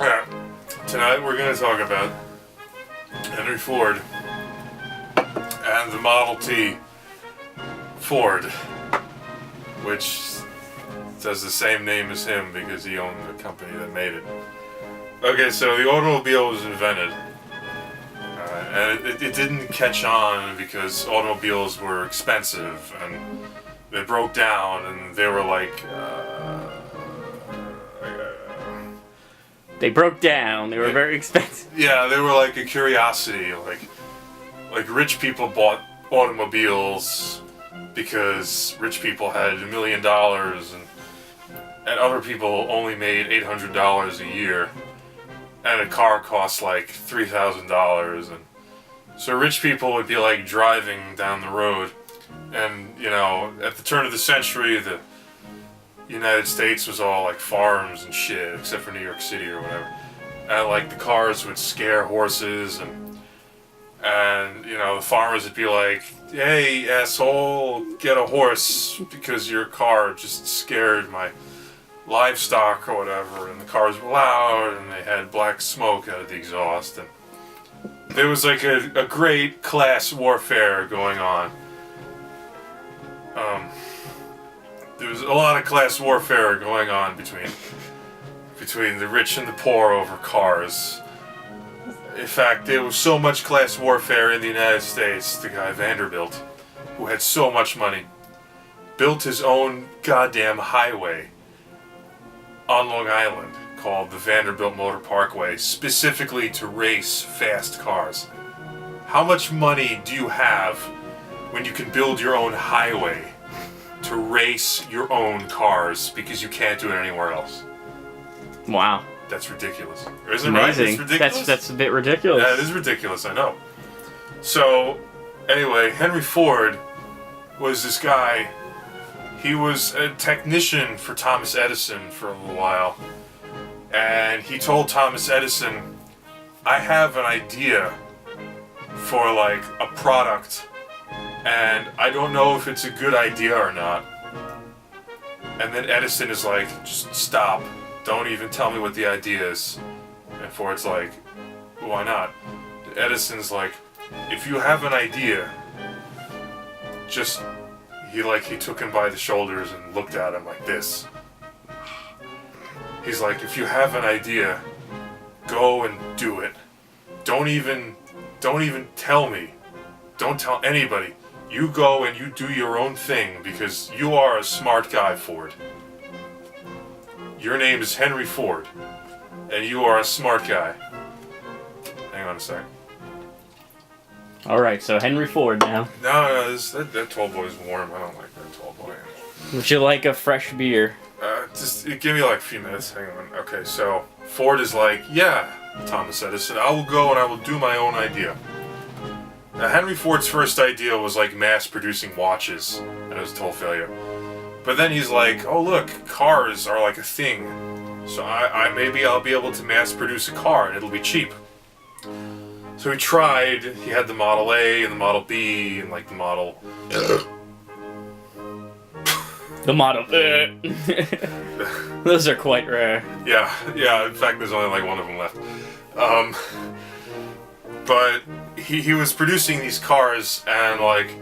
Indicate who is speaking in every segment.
Speaker 1: Alright, tonight we're going to talk about Henry Ford and the Model T Ford, which has the same name as him because he owned the company that made it. Okay, so the automobile was invented, and it didn't catch on because automobiles were expensive and they broke down and they were like...
Speaker 2: They broke down. They were very expensive.
Speaker 1: Yeah, they were like a curiosity. Like rich people bought automobiles because rich people had $1 million and other people only made $800 a year, and a car cost like $3,000. And so rich people would be like driving down the road, and you know, at the turn of the century, the United States was all like farms and shit, except for New York City or whatever. And like the cars would scare horses, and you know, the farmers would be like, "Hey, asshole, get a horse because your car just scared my livestock or whatever." And the cars were loud and they had black smoke out of the exhaust, and there was like a great class warfare going on. There was a lot of class warfare going on between the rich and the poor over cars. In fact, there was so much class warfare in the United States, the guy Vanderbilt, who had so much money, built his own goddamn highway on Long Island called the Vanderbilt Motor Parkway, specifically to race fast cars. How much money do you have when you can build your own highway to race your own cars because you can't do it anywhere else?
Speaker 2: Wow.
Speaker 1: That's ridiculous. Isn't it right?
Speaker 2: Amazing.
Speaker 1: It's ridiculous.
Speaker 2: That's a bit ridiculous.
Speaker 1: Yeah, it is ridiculous, I know. So, anyway, Henry Ford was this guy. He was a technician for Thomas Edison for a little while. And he told Thomas Edison, "I have an idea for like a product, and I don't know if it's a good idea or not." And then Edison is like, "Just stop. Don't even tell me what the idea is." And Ford's like, "Why not?" Edison's like, "If you have an idea, just..." He took him by the shoulders and looked at him like this. He's like, "If you have an idea, go and do it. Don't even tell me. Don't tell anybody. You go and you do your own thing because you are a smart guy, Ford. Your name is Henry Ford, and you are a smart guy." Hang on a sec.
Speaker 2: Alright, so Henry Ford now.
Speaker 1: No, that tall boy's warm. I don't like that tall boy.
Speaker 2: Would you like a fresh beer?
Speaker 1: Just give me like a few minutes. Hang on. Okay, so Ford is like, "Yeah, Thomas Edison, I will go and I will do my own idea." Now, Henry Ford's first idea was like mass producing watches, and it was a total failure. But then he's like, "Oh look, cars are like a thing. So maybe I'll be able to mass produce a car and it'll be cheap." So he tried. He had the Model A and the Model B and like the Model...
Speaker 2: The Model... Those are quite rare.
Speaker 1: Yeah, in fact there's only like one of them left. But he was producing these cars, and like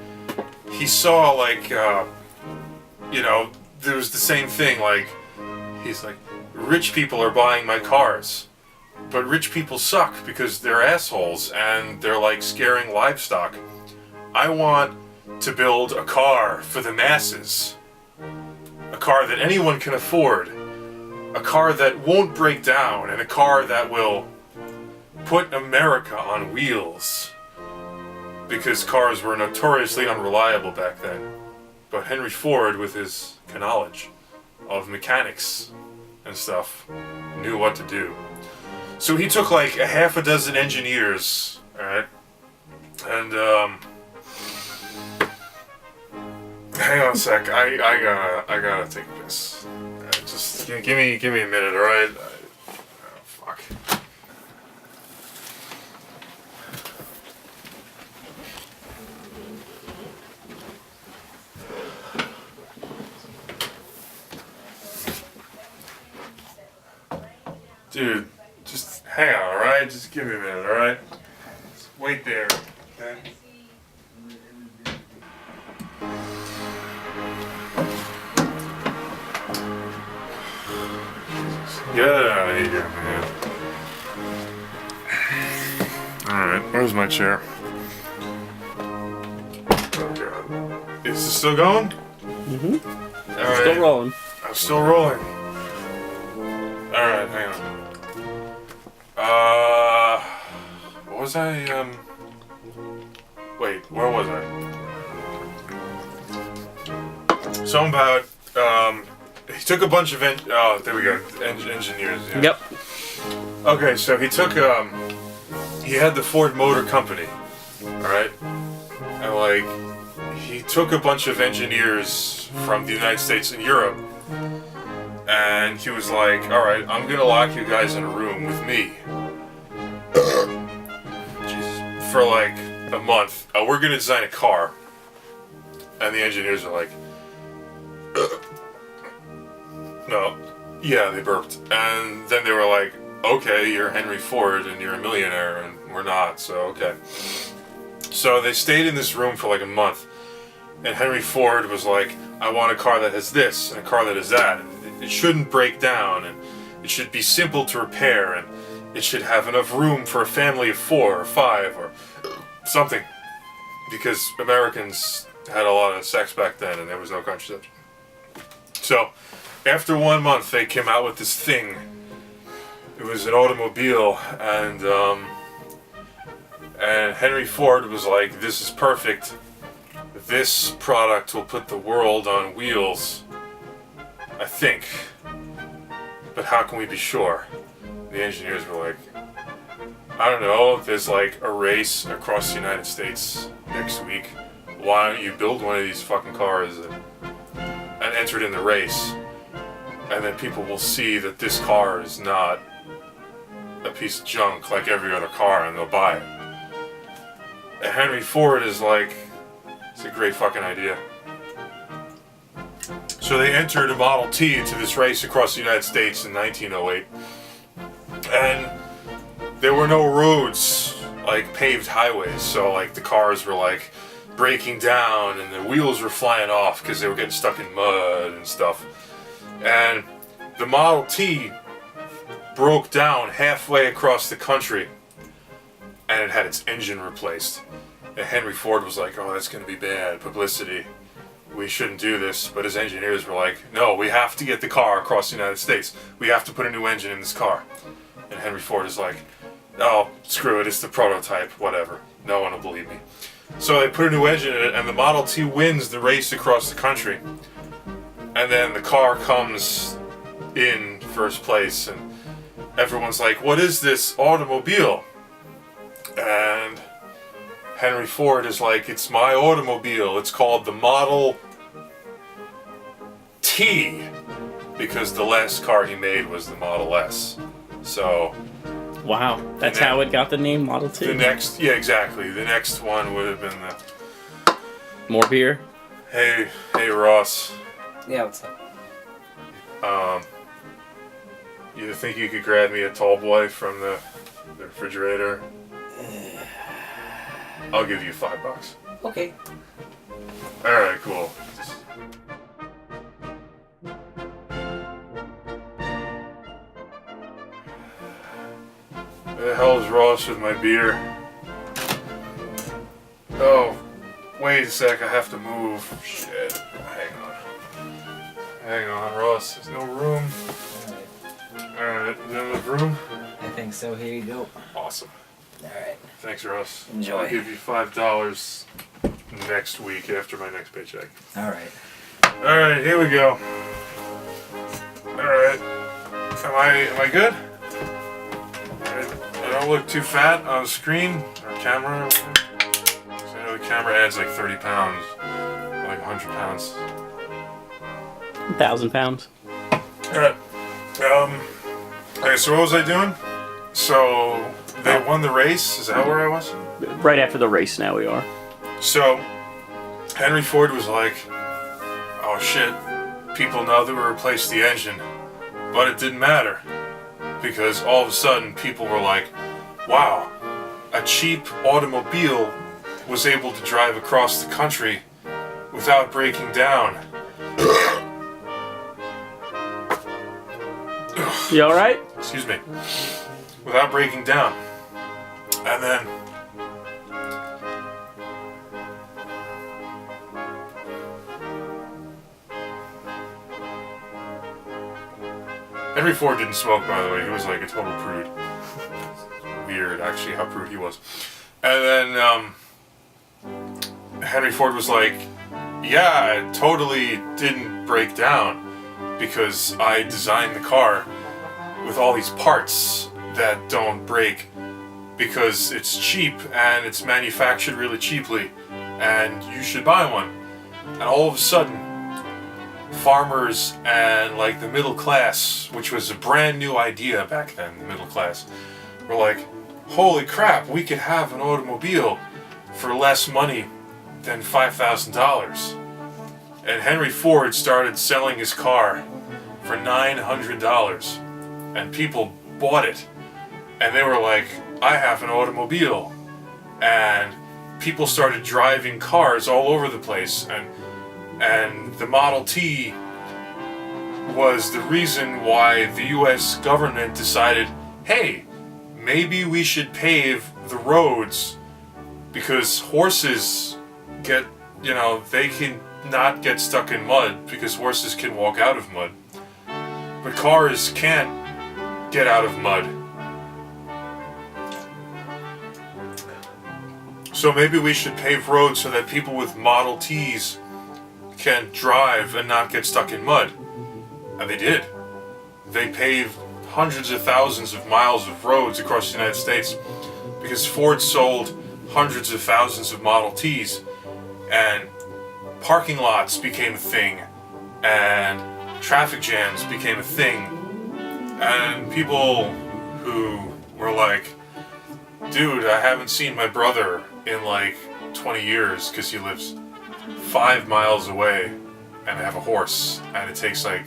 Speaker 1: he saw like you know, there was the same thing. Like he's like, "Rich people are buying my cars, but rich people suck because they're assholes and they're like scaring livestock. I want to build a car for the masses, a car that anyone can afford, a car that won't break down, and a car that will put America on wheels." Because cars were notoriously unreliable back then. But Henry Ford, with his knowledge of mechanics and stuff, knew what to do. So he took like a half a dozen engineers, alright? And hang on a sec, I gotta take a piss. Just give me a minute, alright? Oh, fuck. Dude, hang on, alright? Just give me a minute, alright? Wait there, okay? Get out of here, man. Alright, where's my chair? Oh god. Is this still going?
Speaker 2: Mm-hmm.
Speaker 1: Alright.
Speaker 2: Still rolling.
Speaker 1: I'm still rolling. Alright, hang on. What was I, wait, where was I? Something about, he took a bunch of, oh, there we go, engineers. Yeah.
Speaker 2: Yep.
Speaker 1: Okay, so he took, he had the Ford Motor Company, alright? And, like, he took a bunch of engineers from the United States and Europe, and he was like, alright, I'm gonna lock you guys in a room with me. Jesus. For, like, a month. We're gonna design a car. And the engineers are like, no. Yeah, they burped. And then they were like, okay, you're Henry Ford and you're a millionaire, and we're not, so okay. So they stayed in this room for like a month, and Henry Ford was like, I want a car that has this, and a car that has that. And it shouldn't break down, and it should be simple to repair, and it should have enough room for a family of 4 or 5 or something. Because Americans had a lot of sex back then, and there was no contraception. So, after 1 month, they came out with this thing. It was an automobile, and Henry Ford was like, this is perfect. This product will put the world on wheels. I think. But how can we be sure? The engineers were like, I don't know, there's like a race across the United States next week. Why don't you build one of these fucking cars and enter it in the race? And then people will see that this car is not a piece of junk like every other car, and they'll buy it. And Henry Ford is like, it's a great fucking idea. So they entered a Model T into this race across the United States in 1908. And there were no roads, like paved highways, so like the cars were like breaking down and the wheels were flying off because they were getting stuck in mud and stuff. And the Model T broke down halfway across the country, and it had its engine replaced. And Henry Ford was like, oh, that's going to be bad publicity. We shouldn't do this. But his engineers were like, no, we have to get the car across the United States. We have to put a new engine in this car. And Henry Ford is like, oh, screw it, it's the prototype, whatever. No one will believe me. So they put a new engine in it, and the Model T wins the race across the country. And then the car comes in first place, and everyone's like, what is this automobile? And Henry Ford is like, it's my automobile. It's called the Model T, because the last car he made was the Model S. So,
Speaker 2: wow, that's how it got the name Model T.
Speaker 1: the next, yeah, exactly. The next one would have been the,
Speaker 2: More beer?
Speaker 1: hey Ross,
Speaker 3: Yeah, what's up?
Speaker 1: you think you could grab me a tall boy from the refrigerator? I'll give you $5.
Speaker 3: Okay.
Speaker 1: Alright, cool. Where the hell is Ross with my beer? Oh, wait a sec, I have to move. Shit. Hang on. Hang on, Ross. There's no room. Alright, is there enough room?
Speaker 3: I think so. Here you go.
Speaker 1: Awesome.
Speaker 3: Alright.
Speaker 1: Thanks, Ross.
Speaker 3: Enjoy.
Speaker 1: I'll give you $5 next week after my next paycheck.
Speaker 3: Alright.
Speaker 1: Alright, here we go. Alright. Am I good? Alright. I don't look too fat on the screen or camera. So I know the camera adds like 30 pounds. Or like 100 pounds.
Speaker 2: 1,000 pounds.
Speaker 1: Alright. Okay, so what was I doing? So they won the race. Is that where I was?
Speaker 2: Right after the race now we are.
Speaker 1: So Henry Ford was like, oh shit, people know that we replaced the engine. But it didn't matter. because all of a sudden people were like, wow, a cheap automobile was able to drive across the country without breaking down.
Speaker 2: You alright?
Speaker 1: Excuse me. Without breaking down. And then Henry Ford didn't smoke, by the way. He was like a total prude. Weird, actually, how prude he was. And then Henry Ford was like, yeah, it totally didn't break down because I designed the car with all these parts that don't break because it's cheap and it's manufactured really cheaply and you should buy one. And all of a sudden, farmers and like the middle class, which was a brand new idea back then, the middle class, were like, holy crap, we could have an automobile for less money than $5,000. And Henry Ford started selling his car for $900, and people bought it, and they were like, I have an automobile. And people started driving cars all over the place, and the Model T was the reason why the US government decided, hey, maybe we should pave the roads because horses get, they can not get stuck in mud because horses can walk out of mud. But cars can't get out of mud. So maybe we should pave roads so that people with Model Ts can drive and not get stuck in mud. And they did. They paved hundreds of thousands of miles of roads across the United States because Ford sold hundreds of thousands of Model Ts, and parking lots became a thing, and traffic jams became a thing, and people who were like, dude, I haven't seen my brother in like 20 years because he lives 5 miles away and I have a horse and it takes like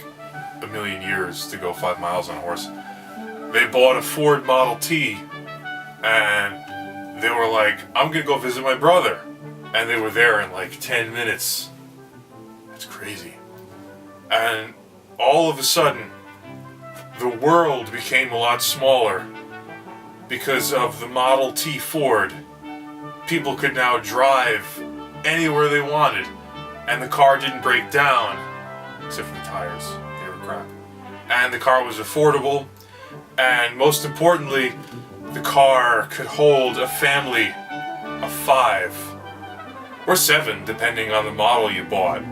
Speaker 1: a million years to go 5 miles on a horse. They bought a Ford Model T and they were like, I'm gonna go visit my brother. And they were there in like 10 minutes. That's crazy. And all of a sudden, the world became a lot smaller because of the Model T Ford. People could now drive anywhere they wanted, and the car didn't break down, except for the tires. They were crap. And the car was affordable, and most importantly, the car could hold a family of 5 or 7, depending on the model you bought,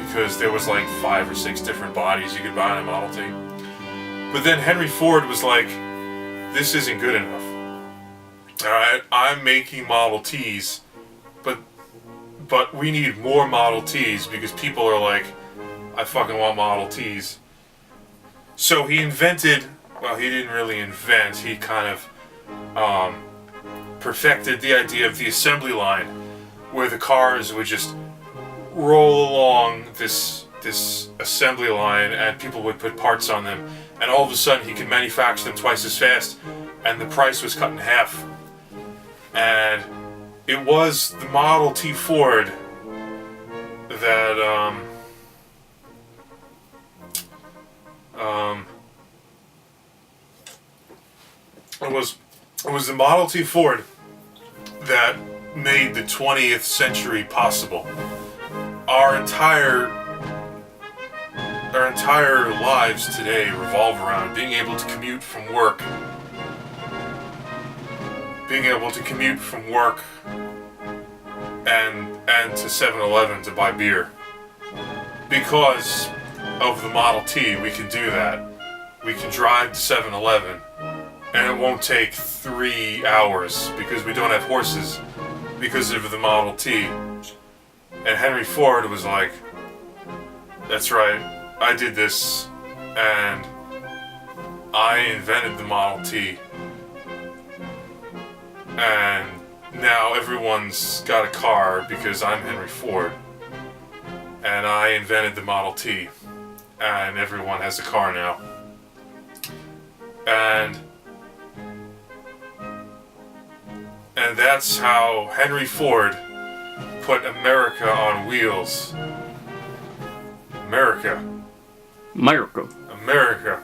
Speaker 1: because there was like 5 or 6 different bodies you could buy on a Model T. But then Henry Ford was like, this isn't good enough. Alright, I'm making Model Ts, but we need more Model Ts because people are like, I fucking want Model Ts. So he invented, well, he didn't really invent, he kind of perfected the idea of the assembly line, where the cars would just roll along this assembly line and people would put parts on them, and all of a sudden he could manufacture them twice as fast, and the price was cut in half. And it was the Model T Ford that it was the Model T Ford that made the 20th century possible. Our entire lives today revolve around being able to commute from work. Being able to commute from work and to 7-Eleven to buy beer. Because of the Model T, we can do that. We can drive to 7-Eleven and it won't take 3 hours because we don't have horses because of the Model T. And Henry Ford was like, that's right, I did this and I invented the Model T. And now everyone's got a car because I'm Henry Ford. And I invented the Model T. And everyone has a car now. And that's how Henry Ford put America on wheels. America.
Speaker 2: America.
Speaker 1: America.